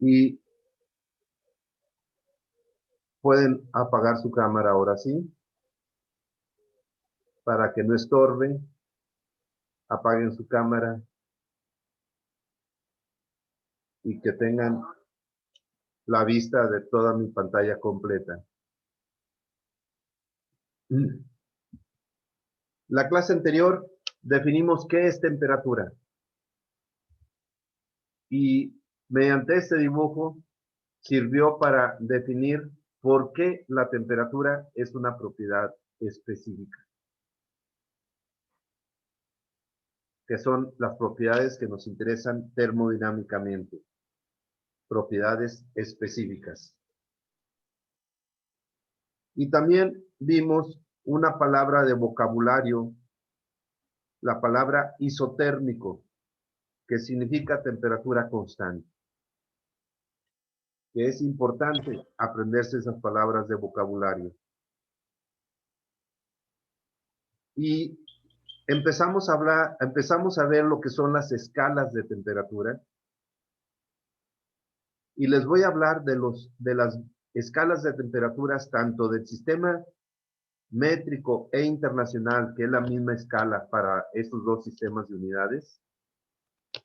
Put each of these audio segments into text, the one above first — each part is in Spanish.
Y pueden apagar su cámara ahora sí, para que no estorbe. Apaguen su cámara y que tengan la vista de toda mi pantalla completa. La clase anterior definimos qué es temperatura. Y mediante este dibujo sirvió para definir por qué la temperatura es una propiedad específica, que son las propiedades que nos interesan termodinámicamente, propiedades específicas. Y también vimos una palabra de vocabulario, la palabra isotérmico, que significa temperatura constante. Que es importante aprenderse esas palabras de vocabulario. Y empezamos a ver lo que son las escalas de temperatura. Y les voy a hablar de las escalas de temperaturas tanto del sistema métrico e internacional, que es la misma escala para estos dos sistemas de unidades,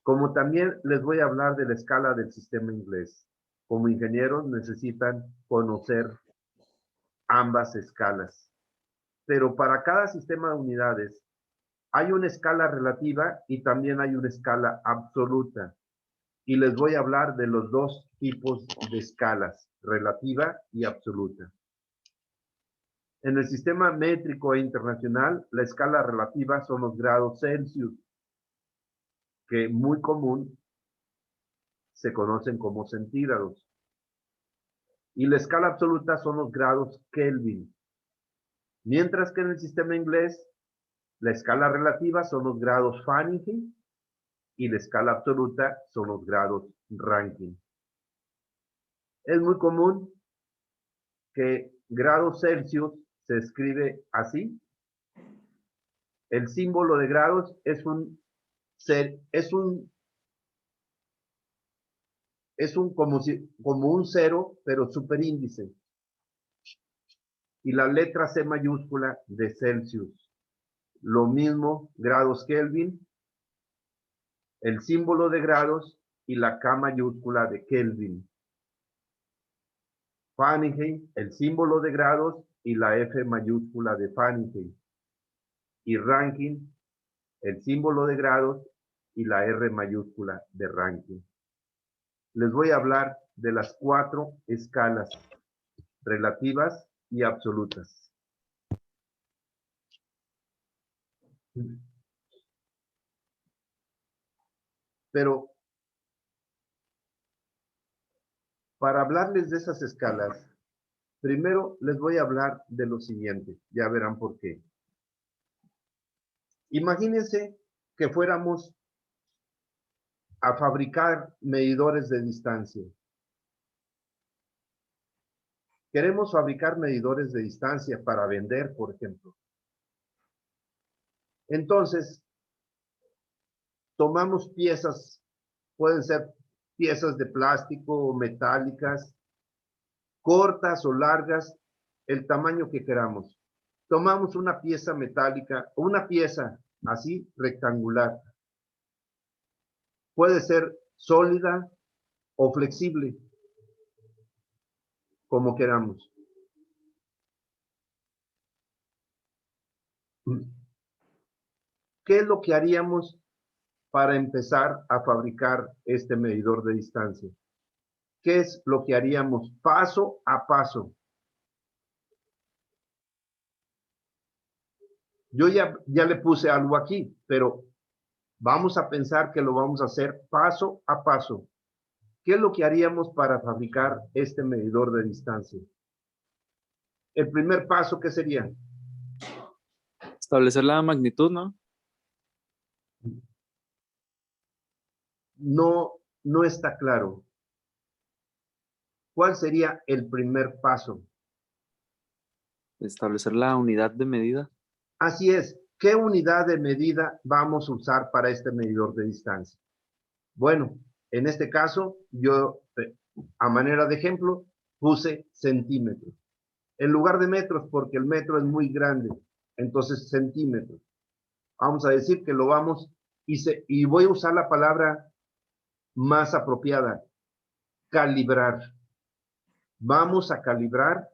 como también les voy a hablar de la escala del sistema inglés. Como ingenieros necesitan conocer ambas escalas. Pero para cada sistema de unidades hay una escala relativa y también hay una escala absoluta. Y les voy a hablar de los dos tipos de escalas, relativa y absoluta. En el sistema métrico e internacional, la escala relativa son los grados Celsius, que muy común se conocen como centígrados. Y la escala absoluta son los grados Kelvin. Mientras que en el sistema inglés, la escala relativa son los grados Fahrenheit y la escala absoluta son los grados Rankine. Es muy común que grados Celsius se escribe así. El símbolo de grados es como un cero, pero superíndice. Y la letra C mayúscula de Celsius. Lo mismo, grados Kelvin, el símbolo de grados y la K mayúscula de Kelvin. Fahrenheit, el símbolo de grados y la F mayúscula de Fahrenheit. Y Rankine, el símbolo de grados y la R mayúscula de Rankine. Les voy a hablar de las 4 escalas relativas y absolutas. Pero para hablarles de esas escalas, primero les voy a hablar de lo siguiente. Ya verán por qué. Imagínense que fuéramos a fabricar medidores de distancia. Queremos fabricar medidores de distancia para vender, por ejemplo. Entonces, tomamos piezas, pueden ser piezas de plástico o metálicas, cortas o largas, el tamaño que queramos. Tomamos una pieza metálica, una pieza así rectangular. Puede ser sólida o flexible, como queramos. ¿Qué es lo que haríamos para empezar a fabricar este medidor de distancia? ¿Qué es lo que haríamos paso a paso? Yo ya le puse algo aquí, pero vamos a pensar que lo vamos a hacer paso a paso. ¿Qué es lo que haríamos para fabricar este medidor de distancia? El primer paso, ¿qué sería? Establecer la magnitud, ¿no? No está claro. ¿Cuál sería el primer paso? Establecer la unidad de medida. Así es. ¿Qué unidad de medida vamos a usar para este medidor de distancia? Bueno, en este caso, yo A manera de ejemplo, puse centímetros. En lugar de metros, porque el metro es muy grande. Entonces, centímetros. Vamos a decir que lo vamos, y voy a usar la palabra más apropiada, calibrar. Vamos a calibrar,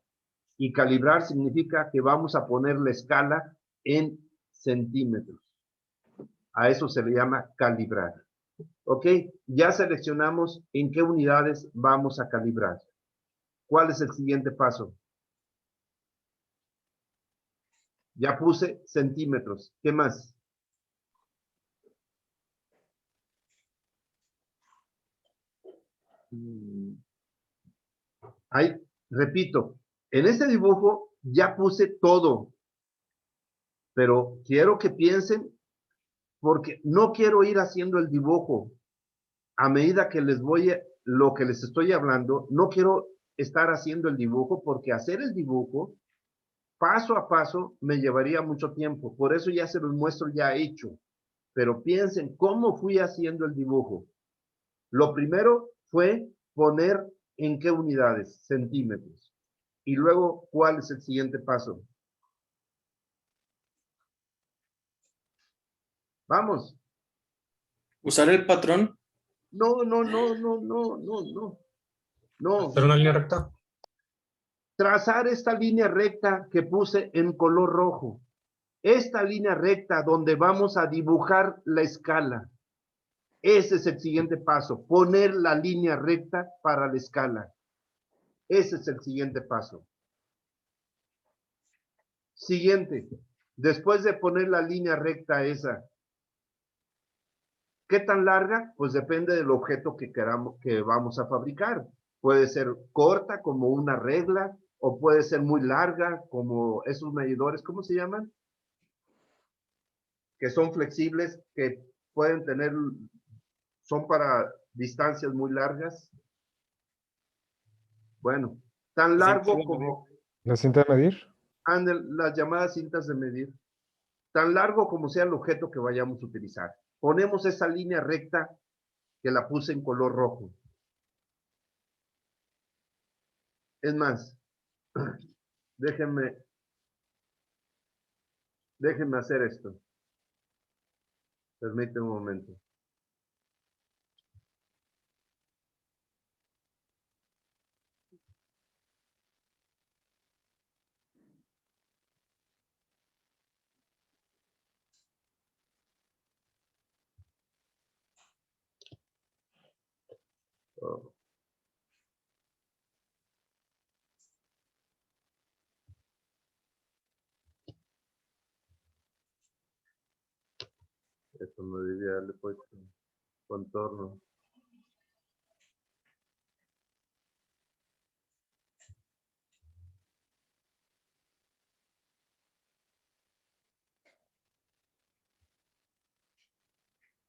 y calibrar significa que vamos a poner la escala en centímetros. A eso se le llama calibrar. ¿Ok? Ya seleccionamos en qué unidades vamos a calibrar. ¿Cuál es el siguiente paso? Ya puse centímetros. ¿Qué más? Ahí, repito, en este dibujo ya puse todo, pero quiero que piensen, porque no quiero ir haciendo el dibujo a medida que lo que les estoy hablando, no quiero estar haciendo el dibujo, porque hacer el dibujo paso a paso me llevaría mucho tiempo. Por eso ya se los muestro ya hecho. Pero piensen cómo fui haciendo el dibujo. Lo primero fue poner en qué unidades, centímetros. Y luego, ¿cuál es el siguiente paso? Vamos. Usar el patrón. No, no, no, no, no, no, no. No. ¿Hacer una línea recta? Trazar esta línea recta que puse en color rojo. Esta línea recta donde vamos a dibujar la escala. Ese es el siguiente paso. Poner la línea recta para la escala. Ese es el siguiente paso. Siguiente. Después de poner la línea recta esa, ¿qué tan larga? Pues depende del objeto que queramos, que vamos a fabricar. Puede ser corta como una regla, o puede ser muy larga como esos medidores, ¿cómo se llaman? Que son flexibles, que pueden tener, son para distancias muy largas. Bueno, tan largo como ¿La cinta de medir? las llamadas cintas de medir, tan largo como sea el objeto que vayamos a utilizar. Ponemos esa línea recta que la puse en color rojo. Es más, déjenme hacer esto. Permíteme un momento. Oh, esto me debía darle puesto contorno.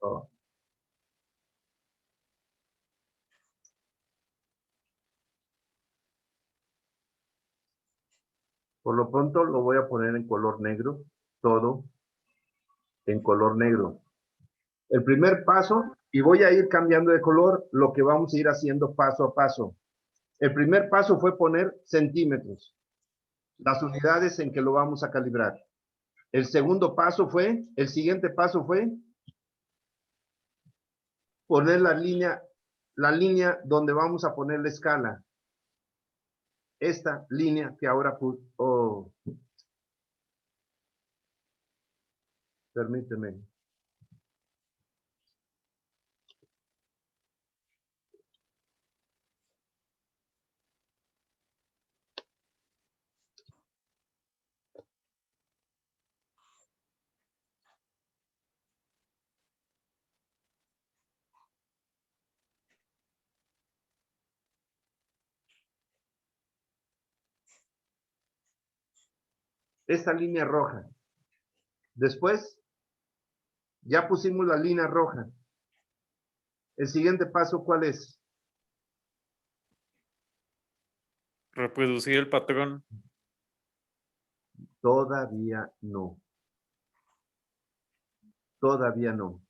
Oh. Por lo pronto lo voy a poner en color negro, todo en color negro. El primer paso, y voy a ir cambiando de color, lo que vamos a ir haciendo paso a paso. El primer paso fue poner centímetros, las unidades en que lo vamos a calibrar. El segundo paso fue, el siguiente paso fue poner la línea donde vamos a poner la escala. Esta línea que ahora puse, oh, permíteme. Esta línea roja. Después, ya pusimos la línea roja. El siguiente paso, ¿cuál es? Reproducir el patrón. Todavía no. Todavía no.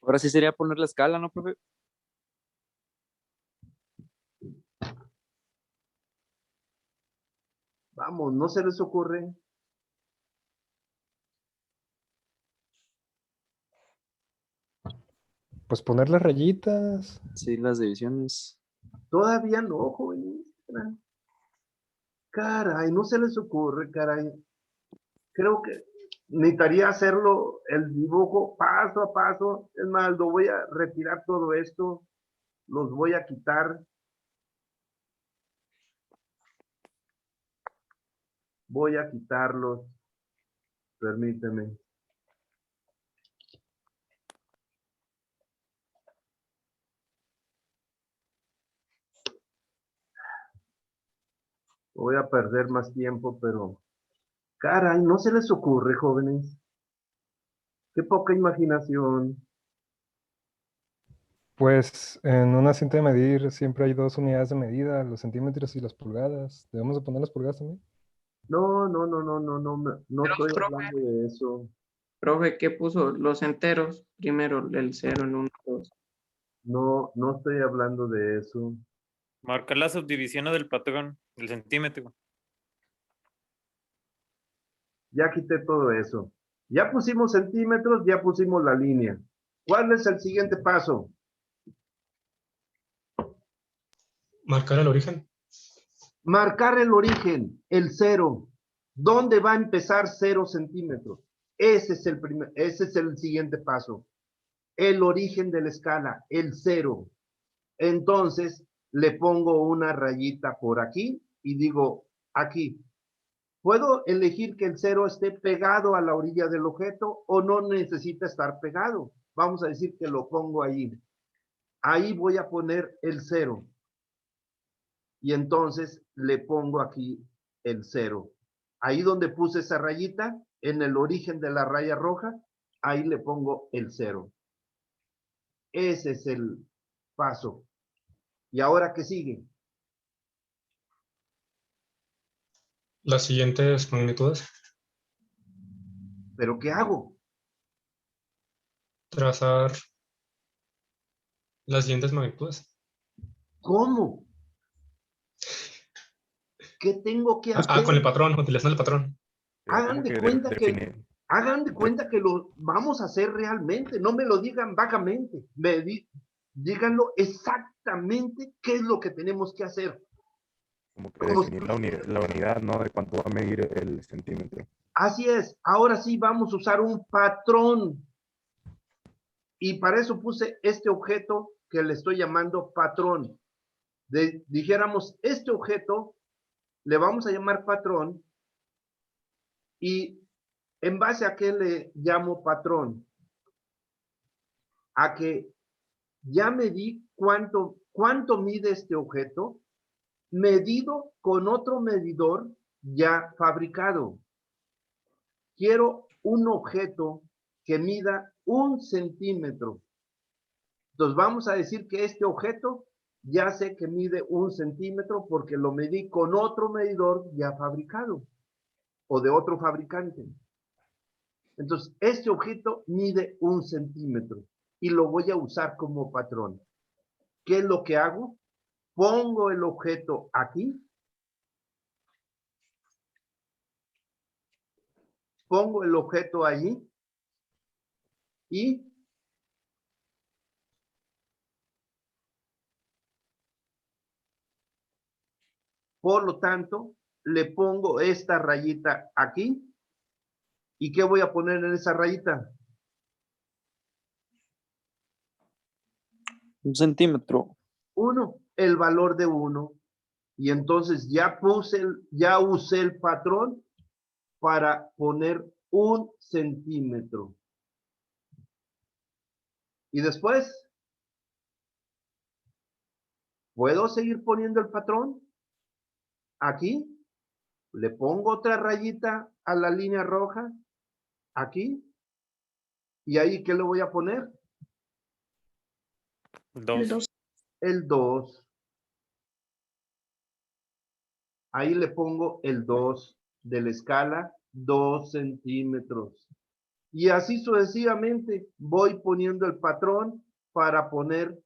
Ahora sí sería poner la escala, ¿no, profe? Vamos, ¿no se les ocurre? Pues poner las rayitas. Sí, las divisiones. Todavía no, jóvenes. Caray, no se les ocurre, caray. Creo que necesitaría hacerlo el dibujo paso a paso. Es más, lo voy a retirar todo esto. Los voy a quitar. Voy a quitarlos. Permíteme. Voy a perder más tiempo, pero caray, no se les ocurre, jóvenes. Qué poca imaginación. Pues en una cinta de medir siempre hay dos unidades de medida, los centímetros y las pulgadas. ¿Debemos de poner las pulgadas también? No, no, no, no, no, no, no Pero, estoy profe, hablando de eso. profe, ¿qué puso? Los enteros. Primero el 0 en 1, 2. No, no estoy hablando de eso. Marcar la subdivisión del patrón, del centímetro. Ya quité todo eso. Ya pusimos centímetros, ya pusimos la línea. ¿Cuál es el siguiente paso? Marcar el origen. Marcar el origen, el 0. ¿Dónde va a empezar 0 centímetros? Ese es el siguiente paso. El origen de la escala, el 0. Entonces, le pongo una rayita por aquí y digo, aquí. Puedo elegir que el 0 esté pegado a la orilla del objeto o no necesita estar pegado. Vamos a decir que lo pongo ahí. Ahí voy a poner el 0. Y entonces le pongo aquí el 0. Ahí donde puse esa rayita, en el origen de la raya roja, ahí le pongo el 0. Ese es el paso. ¿Y ahora qué sigue? Las siguientes magnitudes. ¿Pero qué hago? Trazar las siguientes magnitudes. ¿Cómo? ¿Qué tengo que hacer? Con el patrón, utilizando el patrón. Hagan de cuenta que lo vamos a hacer realmente, no me lo digan vagamente, díganlo exactamente qué es lo que tenemos que hacer. Como que definir la unidad, ¿no? De cuánto va a medir el centímetro. Así es, ahora sí vamos a usar un patrón. Y para eso puse este objeto que le estoy llamando patrón. Dijéramos, este objeto le vamos a llamar patrón y ¿en base a qué le llamo patrón? A que ya medí cuánto mide este objeto, medido con otro medidor ya fabricado. Quiero un objeto que mida 1 centímetro. Entonces vamos a decir que este objeto ya sé que mide 1 centímetro porque lo medí con otro medidor ya fabricado o de otro fabricante. Entonces, este objeto mide 1 centímetro y lo voy a usar como patrón. ¿Qué es lo que hago? Pongo el objeto aquí. Pongo el objeto allí. Y por lo tanto, le pongo esta rayita aquí. ¿Y qué voy a poner en esa rayita? 1 centímetro. 1, el valor de 1. Y entonces ya usé el patrón para poner 1 centímetro. Y después, ¿puedo seguir poniendo el patrón? Aquí, le pongo otra rayita a la línea roja, aquí, y ahí, ¿qué le voy a poner? El 2. El 2. Ahí le pongo el 2 de la escala, 2 centímetros. Y así sucesivamente voy poniendo el patrón para poner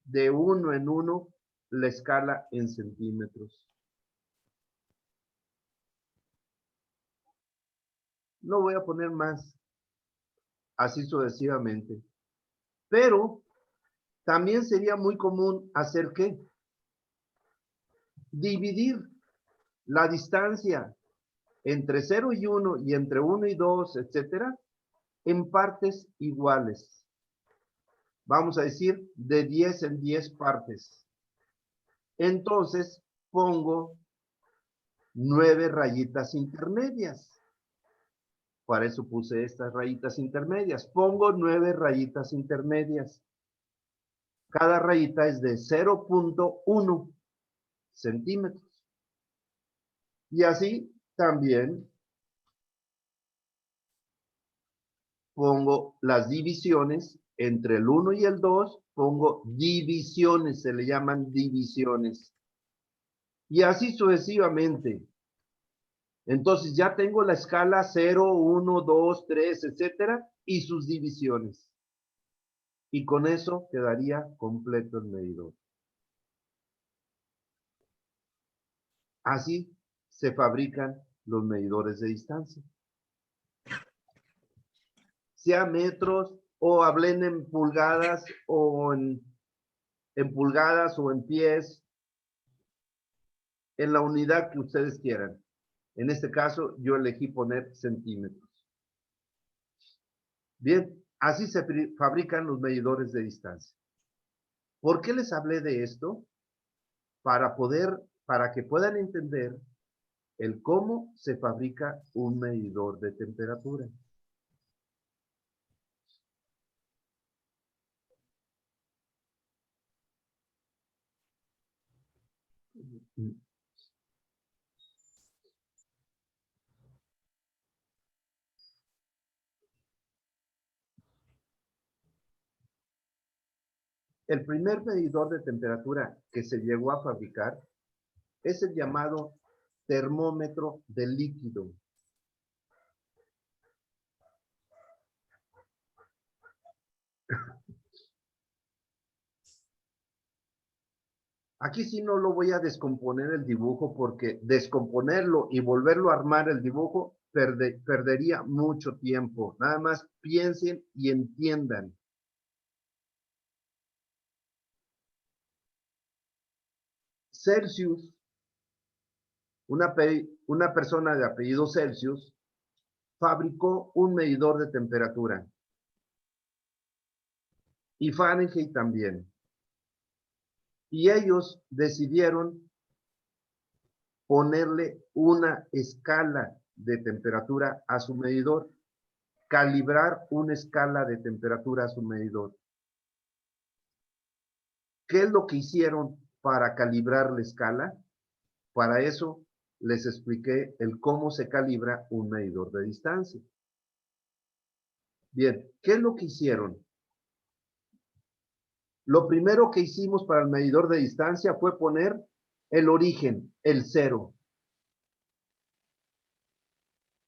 de 1 en 1 la escala en centímetros. No voy a poner más. Así sucesivamente. Pero también sería muy común hacer ¿qué? Dividir la distancia entre 0 y 1 y entre 1 y 2, etcétera, en partes iguales. Vamos a decir de 10 en 10 partes. Entonces pongo 9 rayitas intermedias. Para eso puse estas rayitas intermedias. Pongo 9 rayitas intermedias. Cada rayita es de 0.1 centímetros. Y así también pongo las divisiones entre el 1 y el 2, pongo divisiones, se le llaman divisiones. Y así sucesivamente. Entonces ya tengo la escala 0, 1, 2, 3, etcétera, y sus divisiones. Y con eso quedaría completo el medidor. Así se fabrican los medidores de distancia. Sea metros o hablen en pulgadas o en pulgadas o en pies, en la unidad que ustedes quieran. En este caso, yo elegí poner centímetros. Bien, así se fabrican los medidores de distancia. ¿Por qué les hablé de esto? Para que puedan entender el cómo se fabrica un medidor de temperatura. El primer medidor de temperatura que se llegó a fabricar es el llamado termómetro de líquido. Aquí sí no lo voy a descomponer el dibujo porque descomponerlo y volverlo a armar el dibujo perdería mucho tiempo. Nada más piensen y entiendan. Celsius, una persona de apellido Celsius, fabricó un medidor de temperatura. Y Fahrenheit también. Y ellos decidieron ponerle una escala de temperatura a su medidor, calibrar una escala de temperatura a su medidor. ¿Qué es lo que hicieron para calibrar la escala? Para eso les expliqué el cómo se calibra un medidor de distancia. Bien, ¿qué es lo que hicieron? Lo primero que hicimos para el medidor de distancia fue poner el origen, el 0.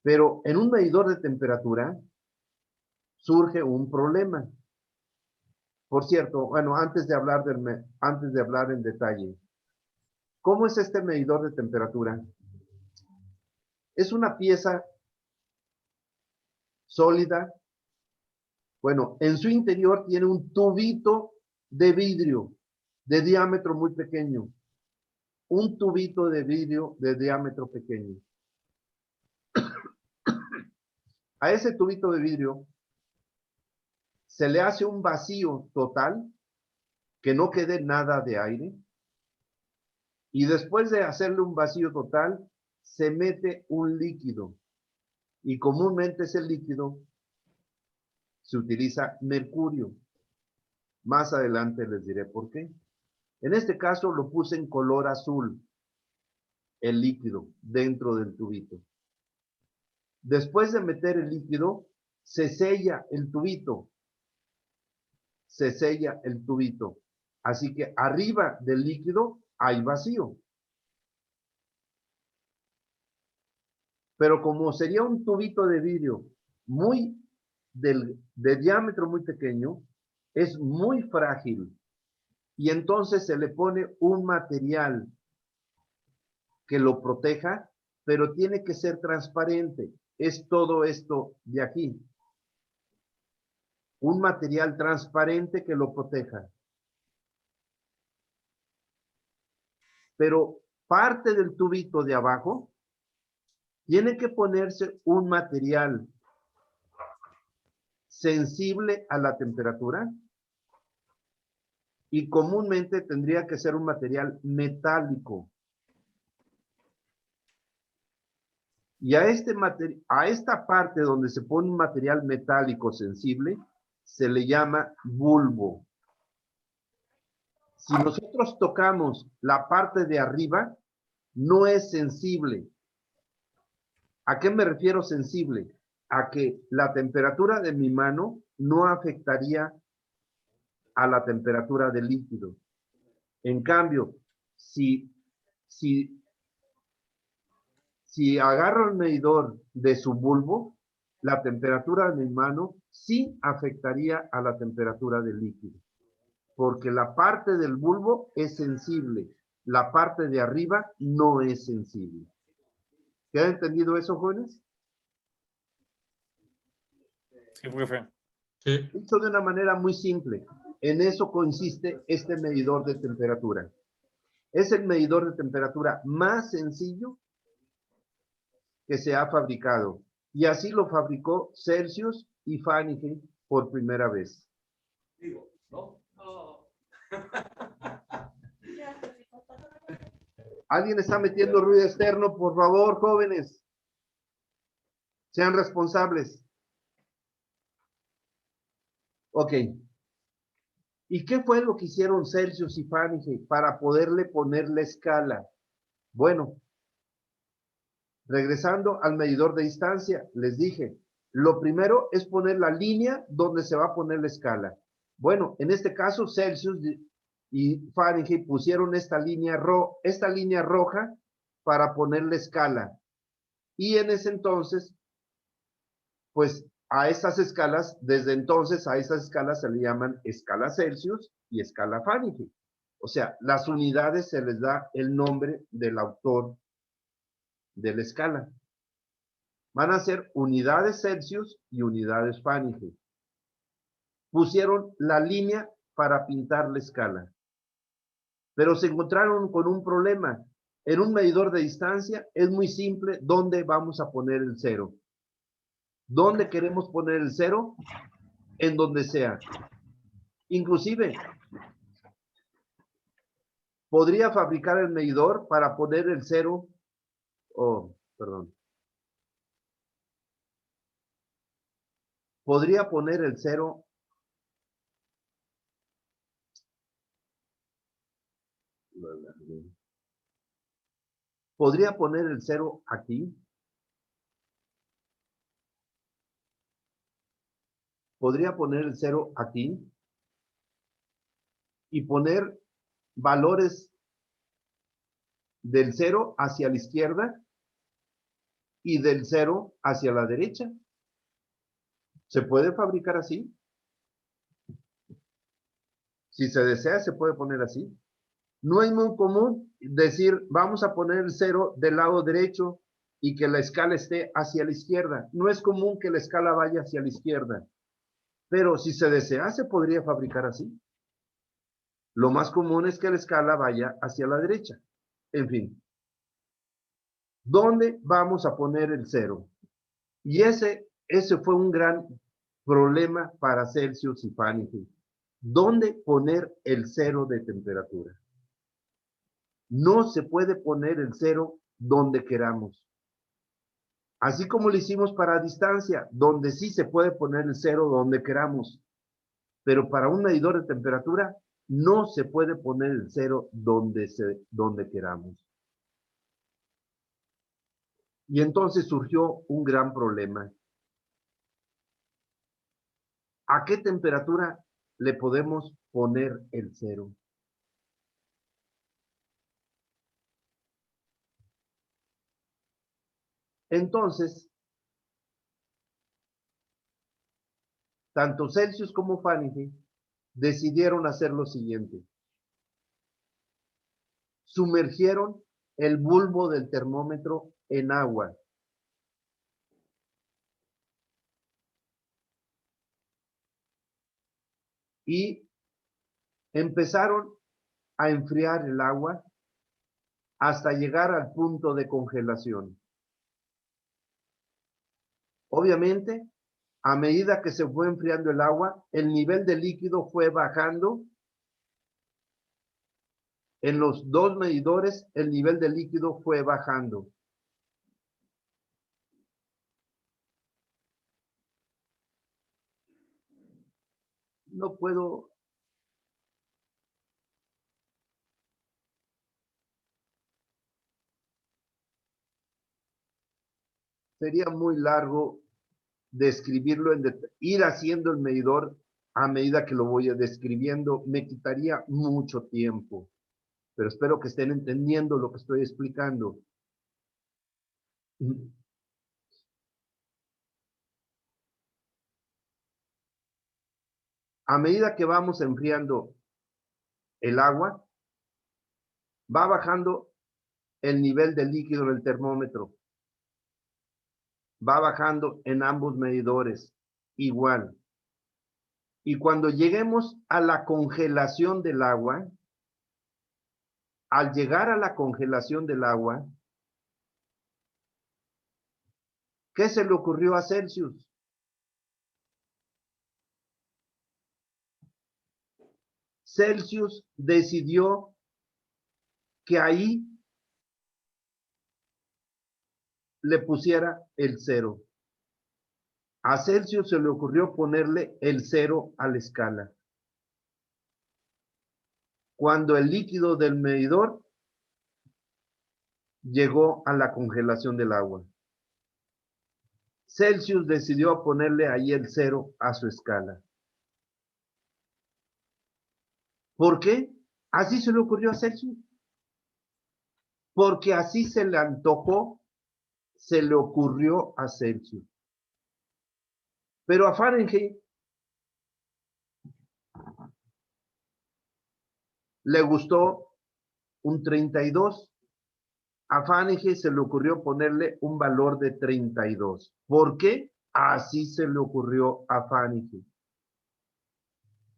Pero en un medidor de temperatura surge un problema. Por cierto, bueno, antes de hablar en detalle, ¿cómo es este medidor de temperatura? Es una pieza sólida. Bueno, en su interior tiene un tubito de vidrio de diámetro muy pequeño. Un tubito de vidrio de diámetro pequeño. A ese tubito de vidrio se le hace un vacío total, que no quede nada de aire. Y después de hacerle un vacío total, se mete un líquido. Y comúnmente ese líquido se utiliza mercurio. Más adelante les diré por qué. En este caso lo puse en color azul, el líquido, dentro del tubito. Después de meter el líquido, se sella el tubito. Se sella el tubito. Así que arriba del líquido hay vacío. Pero como sería un tubito de vidrio de diámetro muy pequeño, es muy frágil. Y entonces se le pone un material que lo proteja, pero tiene que ser transparente. es todo esto de aquí. Un material transparente que lo proteja. Pero parte del tubito de abajo tiene que ponerse un material sensible a la temperatura y comúnmente tendría que ser un material metálico. Y a esta parte donde se pone un material metálico sensible se le llama bulbo. Si nosotros tocamos la parte de arriba, no es sensible. ¿A qué me refiero sensible? A que la temperatura de mi mano no afectaría a la temperatura del líquido. En cambio, si agarro el medidor de su bulbo, la temperatura de mi mano sí afectaría a la temperatura del líquido. Porque la parte del bulbo es sensible, la parte de arriba no es sensible. ¿Queda entendido eso, jóvenes? Sí, profe. Sí. Dicho de una manera muy simple, en eso consiste este medidor de temperatura. Es el medidor de temperatura más sencillo que se ha fabricado. Y así lo fabricó Celsius y Fahrenheit por primera vez. ¿Alguien está metiendo ruido externo? Por favor, jóvenes. Sean responsables. Ok. ¿Y qué fue lo que hicieron Celsius y Fahrenheit para poderle poner la escala? Bueno, regresando al medidor de distancia, les dije, lo primero es poner la línea donde se va a poner la escala. Bueno, en este caso Celsius y Fahrenheit pusieron esta línea roja para poner la escala. Y en ese entonces, pues a estas escalas, desde entonces a esas escalas se le llaman escala Celsius y escala Fahrenheit. O sea, las unidades se les da el nombre del autor de la escala. Van a ser unidades Celsius y unidades Fahrenheit. Pusieron la línea para pintar la escala. Pero se encontraron con un problema. En un medidor de distancia es muy simple dónde vamos a poner el cero. ¿Dónde queremos poner el cero? En donde sea. Inclusive, podría fabricar el medidor para poner el cero. Podría poner el cero. Podría poner el cero aquí. Podría poner el cero aquí. Y poner valores del 0 hacia la izquierda y del 0 hacia la derecha. ¿Se puede fabricar así? Si se desea, se puede poner así. No es muy común decir, vamos a poner el 0 del lado derecho y que la escala esté hacia la izquierda. No es común que la escala vaya hacia la izquierda. Pero si se desea, se podría fabricar así. Lo más común es que la escala vaya hacia la derecha. En fin. ¿Dónde vamos a poner el 0? Y ese fue un gran problema para Celsius y Fahrenheit. ¿Dónde poner el 0 de temperatura? No se puede poner el 0 donde queramos. Así como lo hicimos para distancia, donde sí se puede poner el 0 donde queramos. Pero para un medidor de temperatura, no se puede poner el 0 donde queramos. Y entonces surgió un gran problema. ¿A qué temperatura le podemos poner el 0? Entonces, tanto Celsius como Fahrenheit decidieron hacer lo siguiente. Sumergieron el bulbo del termómetro en agua. y empezaron a enfriar el agua hasta llegar al punto de congelación. Obviamente, a medida que se fue enfriando el agua, el nivel de líquido fue bajando. En los dos medidores, el nivel de líquido fue bajando. No puedo. Sería muy largo describirlo, ir haciendo el medidor a medida que lo voy describiendo. Me quitaría mucho tiempo. Pero espero que estén entendiendo lo que estoy explicando. A medida que vamos enfriando el agua, va bajando el nivel de líquido en el termómetro. Va bajando en ambos medidores, igual. Y cuando lleguemos a la congelación del agua, al llegar a la congelación del agua, ¿qué se le ocurrió a Celsius? Celsius decidió que ahí le pusiera el 0. A Celsius se le ocurrió ponerle el 0 a la escala. Cuando el líquido del medidor llegó a la congelación del agua, Celsius decidió ponerle ahí el 0 a su escala. ¿Por qué? Así se le ocurrió a Celsius. Porque así se le antojó, se le ocurrió a Celsius. Pero a Fahrenheit le gustó un 32. A Fahrenheit se le ocurrió ponerle un valor de 32. ¿Por qué? Así se le ocurrió a Fahrenheit.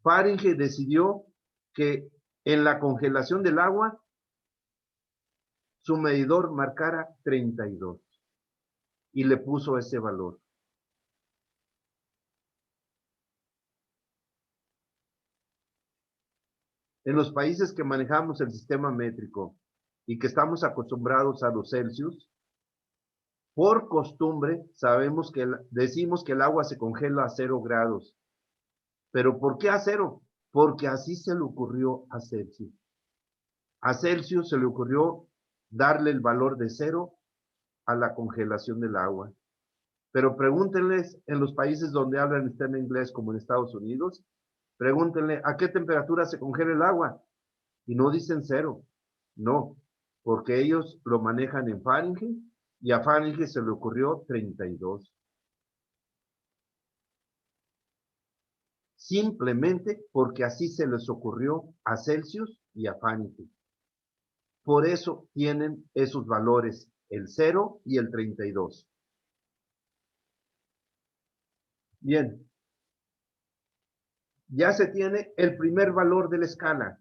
Fahrenheit decidió que en la congelación del agua su medidor marcara 32 y le puso ese valor. En los países que manejamos el sistema métrico y que estamos acostumbrados a los Celsius, por costumbre sabemos que decimos que el agua se congela a 0 grados. ¿Pero por qué a 0? Porque así se le ocurrió a Celsius. A Celsius se le ocurrió darle el valor de 0 a la congelación del agua. Pero pregúntenles en los países donde hablan sistema inglés como en Estados Unidos, pregúntenle a qué temperatura se congela el agua y no dicen 0. No, porque ellos lo manejan en Fahrenheit y a Fahrenheit se le ocurrió 32. Simplemente porque así se les ocurrió a Celsius y a Fahrenheit. Por eso tienen esos valores, el 0 y el 32. Bien. Ya se tiene el primer valor de la escala,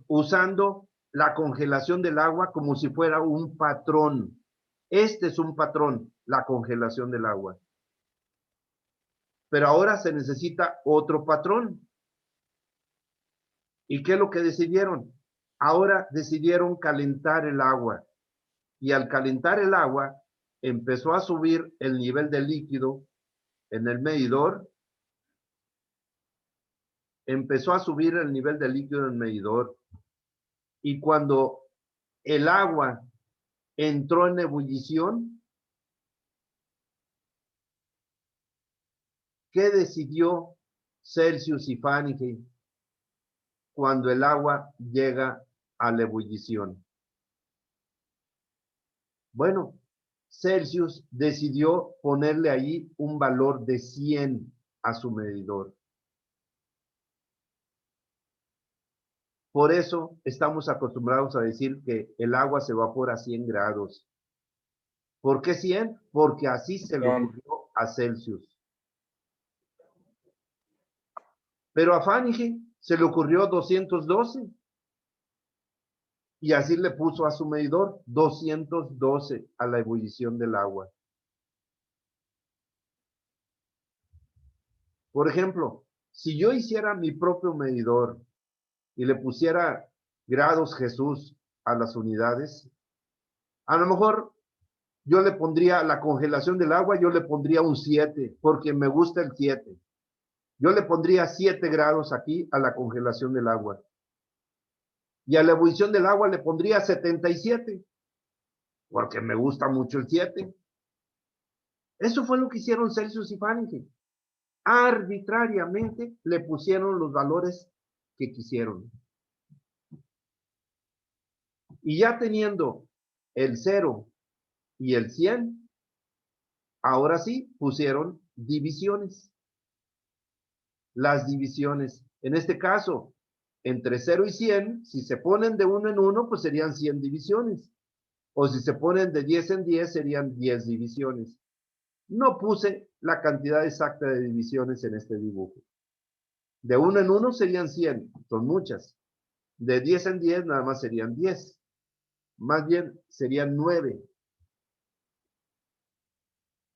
usando la congelación del agua como si fuera un patrón. Este es un patrón, la congelación del agua. Pero ahora se necesita otro patrón. ¿Y qué es lo que decidieron? Ahora decidieron calentar el agua. Y al calentar el agua, empezó a subir el nivel de líquido en el medidor. Empezó a subir el nivel de líquido en el medidor. Y cuando el agua entró en ebullición, ¿qué decidió Celsius y Fahrenheit cuando el agua llega a la ebullición? Bueno, Celsius decidió ponerle ahí un valor de 100 a su medidor. Por eso estamos acostumbrados a decir que el agua se evapora a 100 grados. ¿Por qué 100? Porque así se le ocurrió a Celsius. Pero a Fahrenheit se le ocurrió 212. Y así le puso a su medidor 212 a la ebullición del agua. Por ejemplo, si yo hiciera mi propio medidor y le pusiera grados Jesús a las unidades, a lo mejor yo le pondría la congelación del agua, yo le pondría un 7, porque me gusta el 7. Yo le pondría 7 grados aquí a la congelación del agua. Y a la ebullición del agua le pondría 77, porque me gusta mucho el 7. Eso fue lo que hicieron Celsius y Fahrenheit. Arbitrariamente le pusieron los valores que quisieron. Y ya teniendo el 0 y el 100, ahora sí pusieron divisiones. Las divisiones, en este caso, entre 0 y 100, si se ponen de 1 en 1, pues serían 100 divisiones. O si se ponen de 10 en 10, serían 10 divisiones. No puse la cantidad exacta de divisiones en este dibujo. De 1 en 1 serían 100, son muchas. De 10 en 10 nada más serían 10. Más bien serían 9.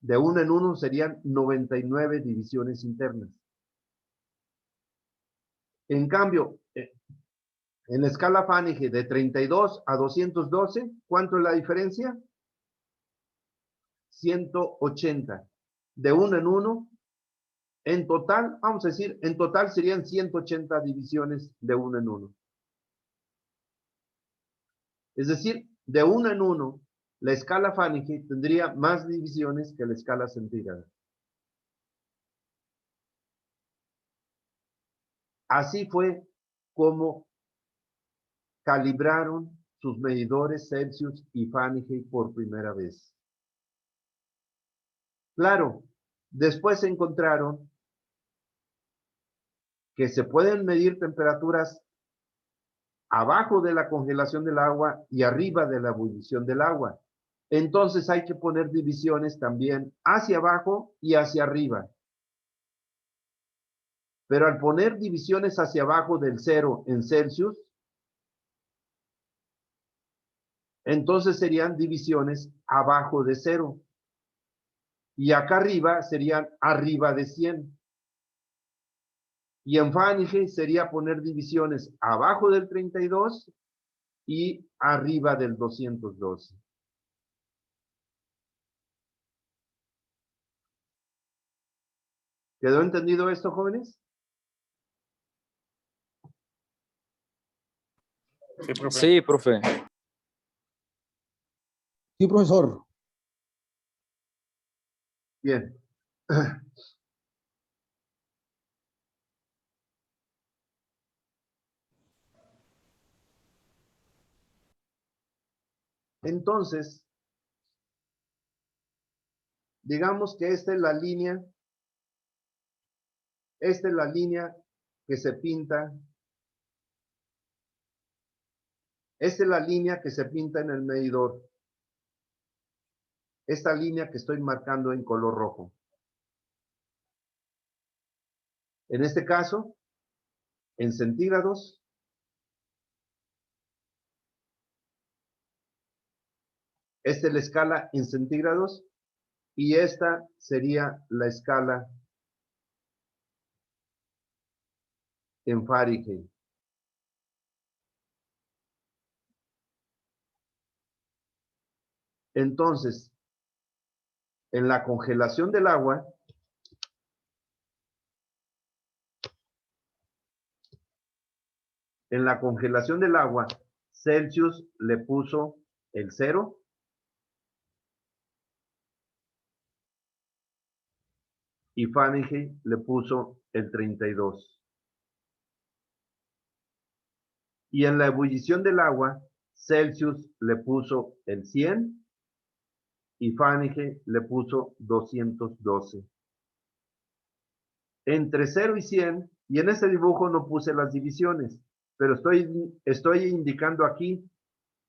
De 1 en 1 serían 99 divisiones internas. En cambio, en la escala Fahrenheit de 32 a 212, ¿cuánto es la diferencia? 180. De 1 en 1, en total, vamos a decir, en total serían 180 divisiones de 1 en 1. Es decir, de 1 en 1, la escala Fahrenheit tendría más divisiones que la escala centígrada. Así fue como calibraron sus medidores Celsius y Fahrenheit por primera vez. Claro, después encontraron que se pueden medir temperaturas abajo de la congelación del agua y arriba de la ebullición del agua. Entonces hay que poner divisiones también hacia abajo y hacia arriba. Pero al poner divisiones hacia abajo del 0 en Celsius, entonces serían divisiones abajo de 0. Y acá arriba serían arriba de 100. Y en Fahrenheit sería poner divisiones abajo del 32 y arriba del 212. ¿Quedó entendido esto, jóvenes? Sí, profe. Sí, profe. Sí, profesor. Bien. Entonces, digamos que esta es la línea que se pinta. Esta es la línea que se pinta en el medidor. Esta línea que estoy marcando en color rojo. En este caso, en centígrados, esta es la escala en centígrados y esta sería la escala en Fahrenheit. Entonces, en la congelación del agua, Celsius le puso el 0 y Fahrenheit le puso el 32. Y en la ebullición del agua, Celsius le puso el 100 y Fahrenheit le puso 212. Entre 0 y 100, y en este dibujo no puse las divisiones, pero estoy indicando aquí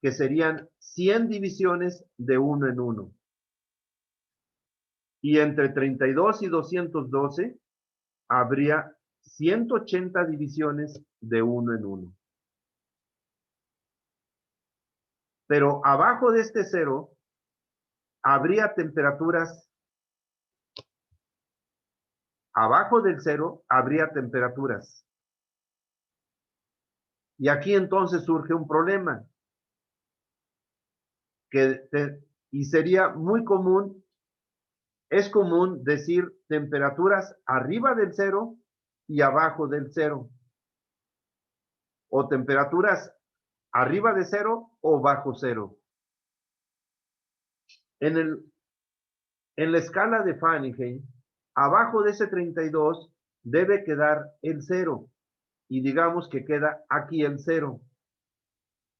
que serían 100 divisiones de 1 en 1. Y entre 32 y 212 habría 180 divisiones de 1 en 1. Pero abajo de este 0 habría temperaturas. Abajo del 0 habría temperaturas. Y aquí entonces surge un problema. Y sería muy común, es común decir temperaturas arriba del 0 y abajo del 0. O temperaturas arriba de 0 o bajo 0. En la escala de Fahrenheit, abajo de ese 32 debe quedar el 0. Y digamos que queda aquí el 0.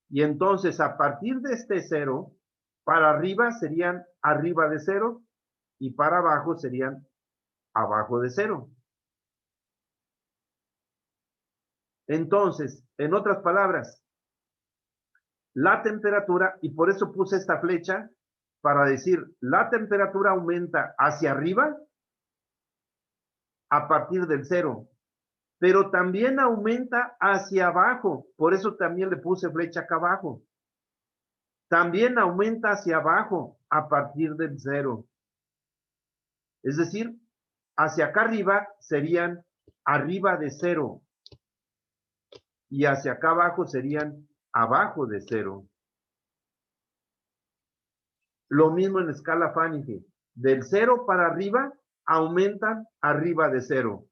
Y entonces a partir de este 0, para arriba serían arriba de 0 y para abajo serían abajo de 0. Entonces, en otras palabras, la temperatura, y por eso puse esta flecha, para decir, la temperatura aumenta hacia arriba a partir del 0, pero también aumenta hacia abajo, por eso también le puse flecha acá abajo. También aumenta hacia abajo a partir del 0. Es decir, hacia acá arriba serían arriba de 0 y hacia acá abajo serían abajo de 0. Lo mismo en escala Fahrenheit. Del 0 para arriba aumentan arriba de 0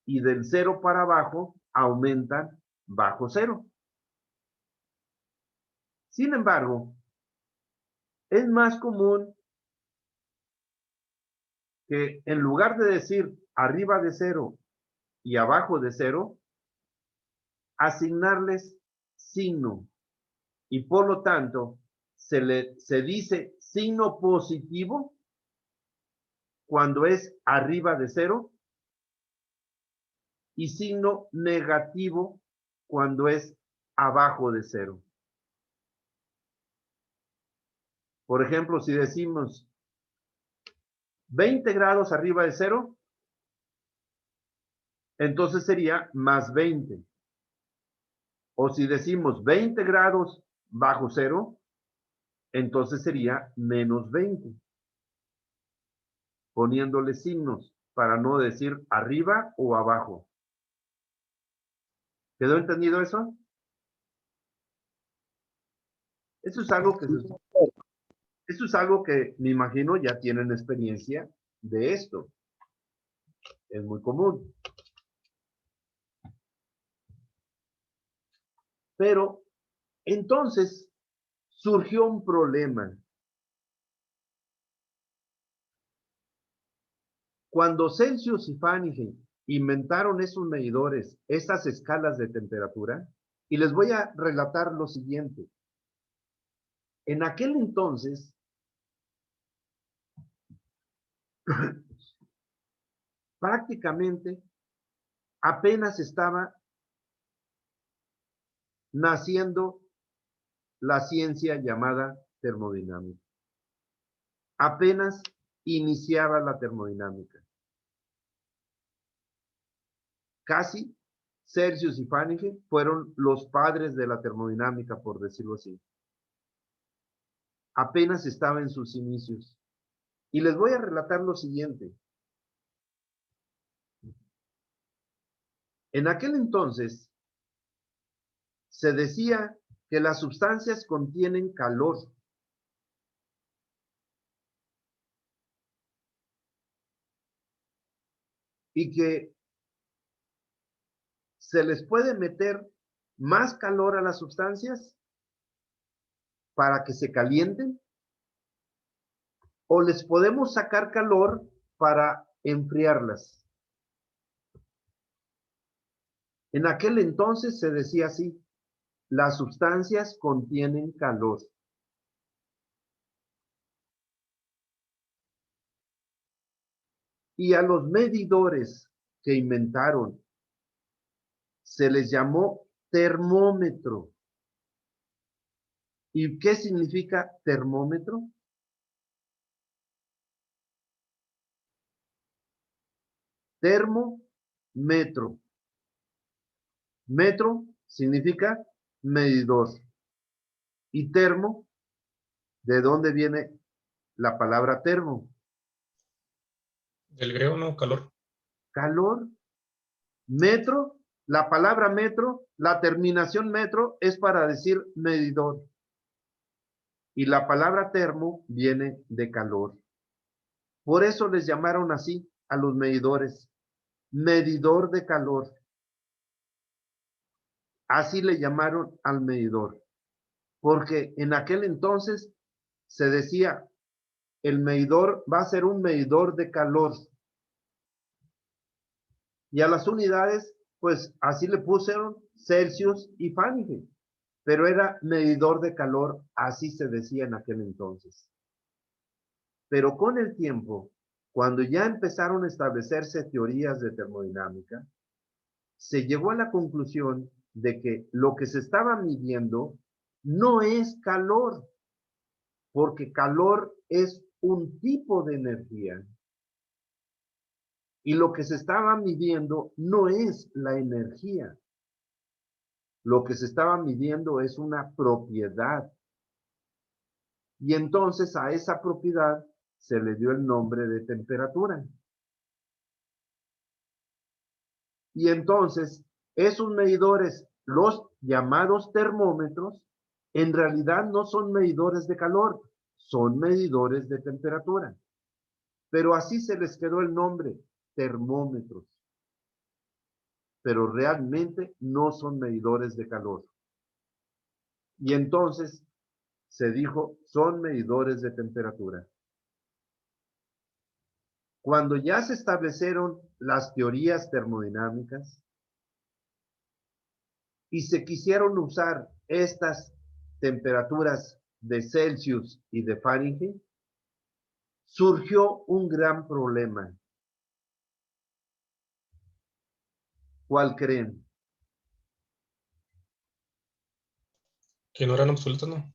y del 0 para abajo aumentan bajo 0. Sin embargo, es más común que en lugar de decir arriba de 0 y abajo de 0, asignarles signo. Y por lo tanto, se dice signo positivo cuando es arriba de 0 y signo negativo cuando es abajo de 0. Por ejemplo, si decimos 20 grados arriba de 0, entonces sería más 20. O si decimos 20 grados bajo 0, entonces sería menos 20. Poniéndole signos para no decir arriba o abajo. ¿Quedó entendido eso? Eso es algo que me imagino ya tienen experiencia de esto. Es muy común. Pero entonces surgió un problema. Cuando Celsius y Fahrenheit inventaron esos medidores, esas escalas de temperatura, y les voy a relatar lo siguiente. En aquel entonces, prácticamente apenas estaba naciendo la ciencia llamada termodinámica. Apenas iniciaba la termodinámica. Casi Celsius y Fahrenheit fueron los padres de la termodinámica, por decirlo así. Apenas estaba en sus inicios. Y les voy a relatar lo siguiente. En aquel entonces se decía que las sustancias contienen calor. Y que se les puede meter más calor a las sustancias para que se calienten, o les podemos sacar calor para enfriarlas. En aquel entonces se decía así, las sustancias contienen calor. Y a los medidores que inventaron se les llamó termómetro. ¿Y qué significa termómetro? Termómetro. Metro significa medidor. Y termo, ¿de dónde viene la palabra termo? Del griego, no, calor. Calor. Metro, la palabra metro, la terminación metro es para decir medidor. Y la palabra termo viene de calor. Por eso les llamaron así a los medidores, medidor de calor. Así le llamaron al medidor, porque en aquel entonces se decía, el medidor va a ser un medidor de calor. Y a las unidades, pues así le pusieron Celsius y Fahrenheit, pero era medidor de calor, así se decía en aquel entonces. Pero con el tiempo, cuando ya empezaron a establecerse teorías de termodinámica, se llegó a la conclusión de que lo que se estaba midiendo no es calor, porque calor es un tipo de energía. Y lo que se estaba midiendo no es la energía. Lo que se estaba midiendo es una propiedad. Y entonces a esa propiedad se le dio el nombre de temperatura. Y entonces, esos medidores, los llamados termómetros, en realidad no son medidores de calor, son medidores de temperatura. Pero así se les quedó el nombre, termómetros. Pero realmente no son medidores de calor. Y entonces se dijo, son medidores de temperatura. Cuando ya se establecieron las teorías termodinámicas y se quisieron usar estas temperaturas de Celsius y de Fahrenheit, surgió un gran problema. ¿Cuál creen? Que no eran absolutos, no.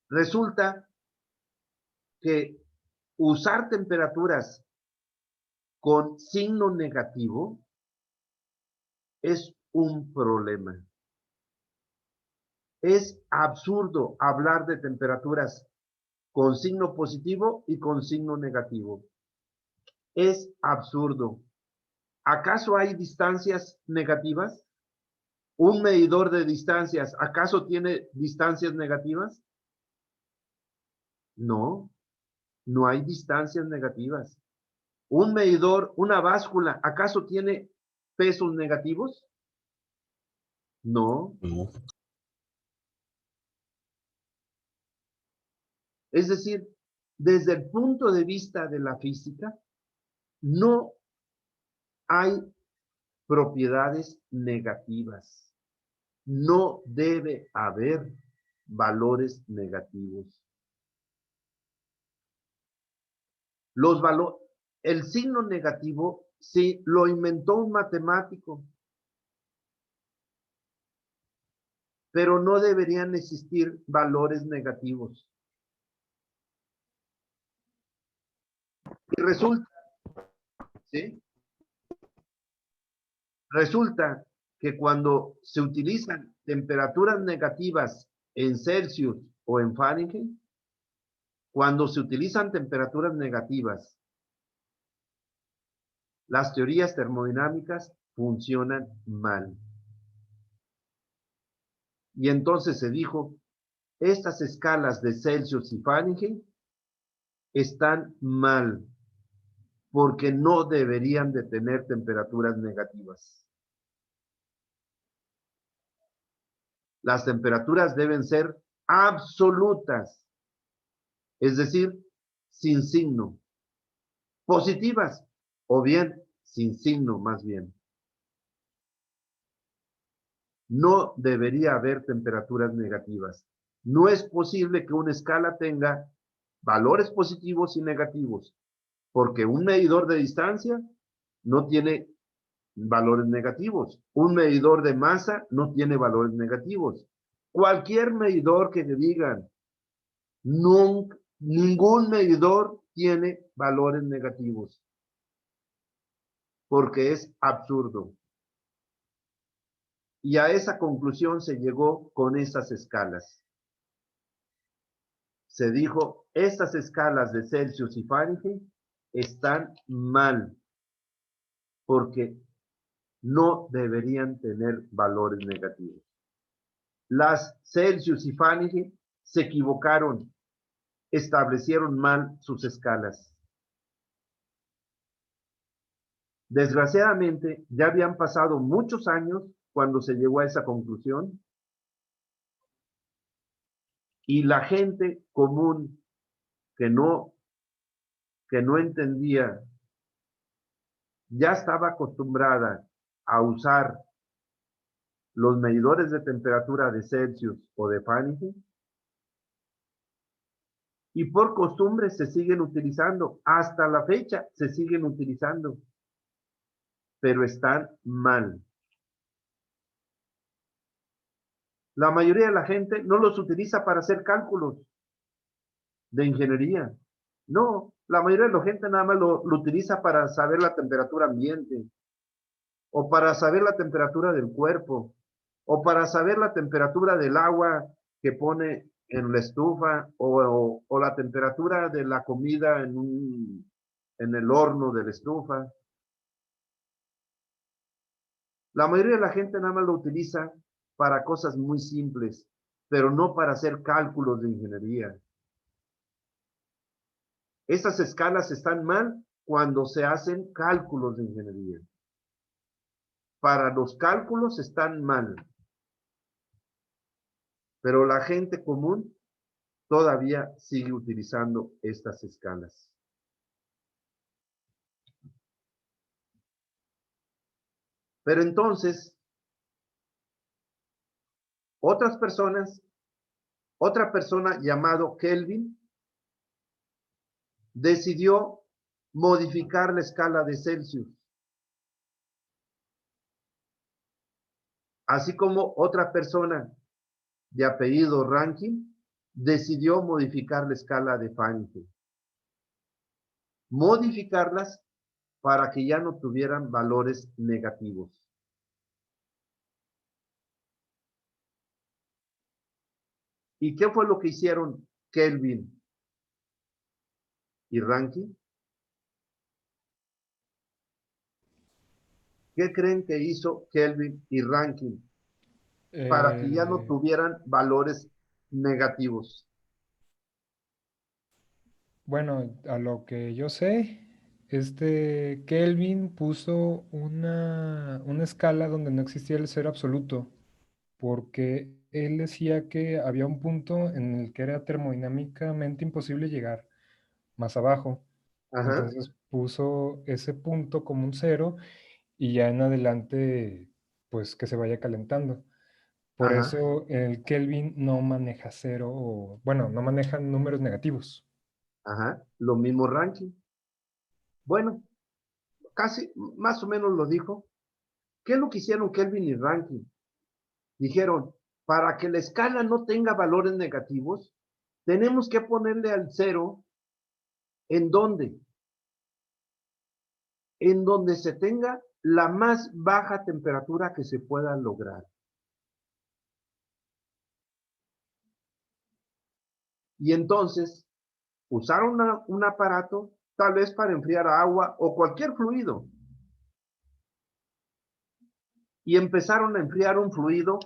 Resulta que usar temperaturas con signo negativo es un problema. Es absurdo hablar de temperaturas con signo positivo y con signo negativo. Es absurdo. ¿Acaso hay distancias negativas? ¿Un medidor de distancias acaso tiene distancias negativas? No, no hay distancias negativas. ¿Un medidor, una báscula, acaso tiene pesos negativos? No. Es decir, desde el punto de vista de la física, no hay propiedades negativas. No debe haber valores negativos. El signo negativo, sí, lo inventó un matemático, pero no deberían existir valores negativos. Y resulta, ¿sí? Resulta que cuando se utilizan temperaturas negativas en Celsius o en Fahrenheit, cuando se utilizan temperaturas negativas, las teorías termodinámicas funcionan mal. Y entonces se dijo, estas escalas de Celsius y Fahrenheit están mal, porque no deberían de tener temperaturas negativas. Las temperaturas deben ser absolutas, es decir, sin signo, positivas, o bien sin signo más bien. No debería haber temperaturas negativas. No es posible que una escala tenga valores positivos y negativos, porque un medidor de distancia no tiene valores negativos. Un medidor de masa no tiene valores negativos. Cualquier medidor que te digan, ningún medidor tiene valores negativos, porque es absurdo. Y a esa conclusión se llegó con esas escalas. Se dijo, estas escalas de Celsius y Fahrenheit están mal, porque no deberían tener valores negativos. Las Celsius y Fahrenheit se equivocaron, establecieron mal sus escalas. Desgraciadamente, ya habían pasado muchos años cuando se llegó a esa conclusión, y la gente común que no entendía, ya estaba acostumbrada a usar los medidores de temperatura de Celsius o de Fahrenheit, y por costumbre se siguen utilizando, hasta la fecha se siguen utilizando, pero están mal. La mayoría de la gente no los utiliza para hacer cálculos de ingeniería. No, la mayoría de la gente nada más lo utiliza para saber la temperatura ambiente, o para saber la temperatura del cuerpo, o para saber la temperatura del agua que pone en la estufa, o la temperatura de la comida en el horno de la estufa. La mayoría de la gente nada más lo utiliza para cosas muy simples, pero no para hacer cálculos de ingeniería. Esas escalas están mal cuando se hacen cálculos de ingeniería. Para los cálculos están mal. Pero la gente común todavía sigue utilizando estas escalas. Pero entonces, otra persona llamado Kelvin, decidió modificar la escala de Celsius. Así como otra persona de apellido Rankine decidió modificar la escala de Fahrenheit. Modificarlas para que ya no tuvieran valores negativos. ¿Y qué fue lo que hicieron Kelvin y Rankine? ¿Qué creen que hizo Kelvin y Rankine para que ya no tuvieran valores negativos? Bueno, a lo que yo sé, Kelvin puso una escala donde no existía el cero absoluto, porque él decía que había un punto en el que era termodinámicamente imposible llegar más abajo. Ajá, Entonces puso ese punto como un cero y ya en adelante, pues que se vaya calentando. Por ajá, eso el Kelvin no maneja cero, bueno, no maneja números negativos. ajá. Lo mismo Rankine. Bueno, casi más o menos lo dijo. ¿Qué es lo que hicieron Kelvin y Rankine? Dijeron, para que la escala no tenga valores negativos, tenemos que ponerle al cero, ¿en dónde? En donde se tenga la más baja temperatura que se pueda lograr. Y entonces usaron un aparato, tal vez para enfriar agua o cualquier fluido, y empezaron a enfriar un fluido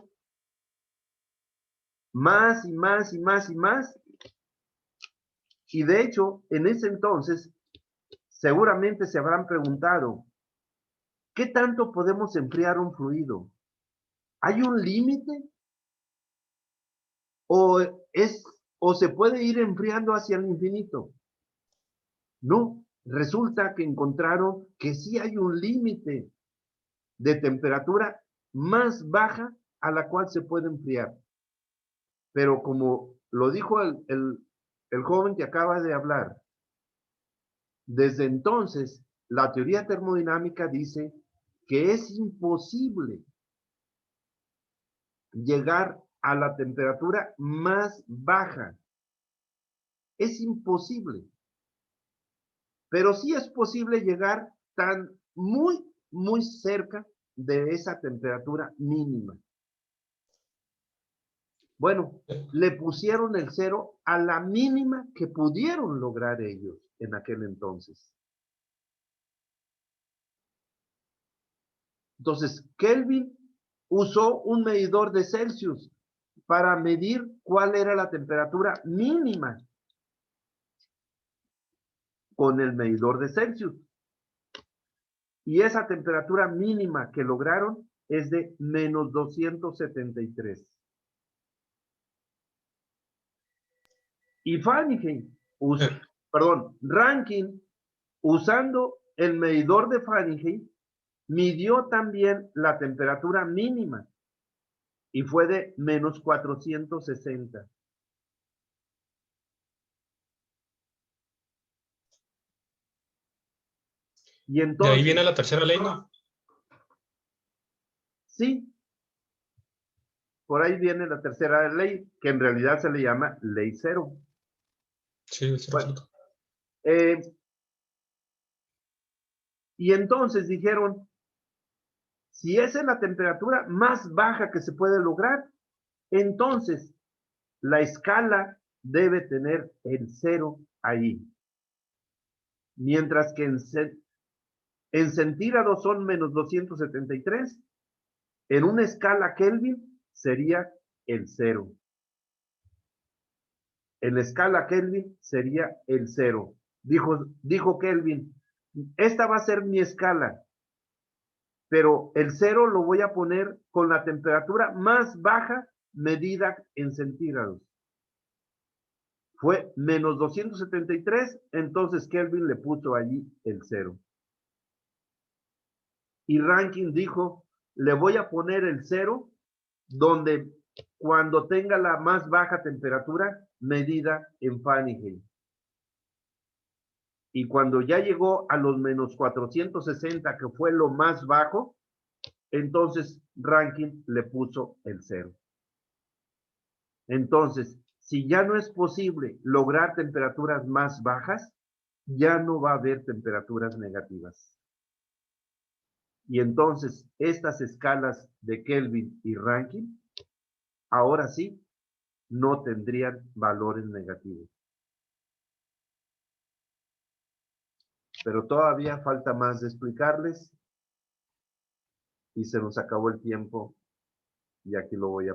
más y más y más y más. Y de hecho, en ese entonces, seguramente se habrán preguntado, ¿qué tanto podemos enfriar un fluido? ¿Hay un límite? ¿O se puede ir enfriando hacia el infinito? No, resulta que encontraron que sí hay un límite de temperatura más baja a la cual se puede enfriar. Pero como lo dijo el joven que acaba de hablar, desde entonces la teoría termodinámica dice que es imposible llegar a la temperatura más baja. Es imposible. Pero sí es posible llegar muy cerca de esa temperatura mínima. Bueno, le pusieron el 0 a la mínima que pudieron lograr ellos en aquel entonces. Entonces, Kelvin usó un medidor de Celsius para medir cuál era la temperatura mínima con el medidor de Celsius. Y esa temperatura mínima que lograron es de menos 273. Y Fahrenheit, Rankine, usando el medidor de Fahrenheit, midió también la temperatura mínima y fue de menos 460. Y De entonces, ahí viene la tercera ley, ¿no? sí, por ahí viene la tercera ley, que en realidad se le llama ley cero. Sí, el cero Bueno, absoluto. y entonces dijeron, si esa es la temperatura más baja que se puede lograr, entonces la escala debe tener el 0 ahí. Mientras que en centígrados son menos 273, en una escala Kelvin sería el 0. En la escala Kelvin sería el 0. Dijo Kelvin, esta va a ser mi escala, pero el 0 lo voy a poner con la temperatura más baja medida en centígrados. Fue menos 273, entonces Kelvin le puso allí el 0. Y Rankine dijo, le voy a poner el 0 donde cuando tenga la más baja temperatura medida en Fahrenheit. Y cuando ya llegó a los menos 460, que fue lo más bajo, entonces Rankine le puso el 0. Entonces, si ya no es posible lograr temperaturas más bajas, ya no va a haber temperaturas negativas. Y entonces, estas escalas de Kelvin y Rankine, ahora sí, no tendrían valores negativos. Pero todavía falta más de explicarles y se nos acabó el tiempo y aquí lo voy a